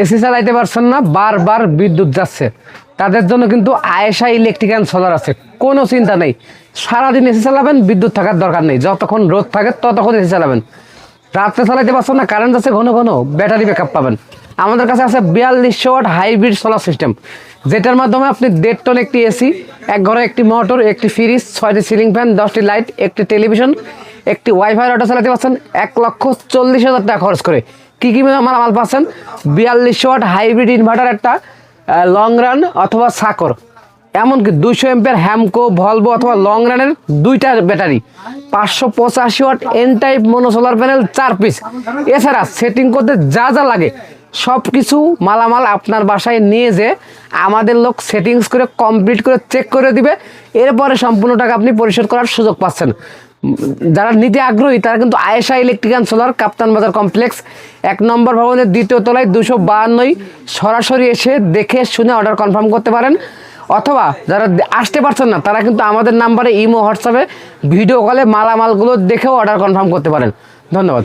AC চালাইতে পারছেন না, বারবার বিদ্যুৎ যাচ্ছে, তাদের জন্য কিন্তু আয়েশা ইলেকট্রিক অ্যান্ড সোলার আছে। কোনো চিন্তা নেই, সারাদিন এসি চালাবেন, বিদ্যুৎ থাকার দরকার নেই। যতক্ষণ রোদ থাকে ততক্ষণ এসি চালাবেন। রাত্রে চালাইতে পারছেন না, কারেন্ট যাচ্ছে ঘন ঘন, ব্যাটারি ব্যাকআপ পাবেন। আমাদের কাছে আছে 4200 ওয়াট হাইব্রিড সোলার সিস্টেম, যেটার মাধ্যমে আপনি 1.5 টন একটি এসি, এক ঘরে একটি মোটর, একটি ফ্রিজ, 6টি সিলিং ফ্যান, 10টি লাইট, একটি টেলিভিশন, একটি ওয়াইফাই রাউটার চালাতে পারছেন 1,40,000 টাকা খরচ করে। কী কী মাল পাচ্ছেন? 4200 ওয়াট হাইব্রিড ইনভার্টার, একটা লং রান অথবা সাকর, এমনকি 200 এম্পিয়ার হ্যামকো, ভলভো অথবা লং রানের 2টা battery, 585 watt N type mono solar panel 4 piece. এছাড়া সেটিং করতে যা যা লাগে সব কিছু মালামাল আপনার বাসায় নিয়ে যে আমাদের লোক সেটিংস করে কমপ্লিট করে চেক করে দিবে। এরপরে সম্পূর্ণ টাকা আপনি পরিশোধ করার সুযোগ পাচ্ছেন। যারা নিতে আগ্রহী তারা কিন্তু আয়েশা ইলেকট্রিক অ্যান্ড সোলার, কাপ্তান বাজার কমপ্লেক্স, 1 নম্বর ভবনের 2য় তলায় 252, সরাসরি এসে দেখে শুনে অর্ডার কনফার্ম করতে পারেন। অথবা যারা আসতে পারছেন না তারা কিন্তু আমাদের নাম্বারে ইমো, হোয়াটসঅ্যাপে ভিডিও কলে মালামালগুলো দেখেও অর্ডার কনফার্ম করতে পারেন। ধন্যবাদ।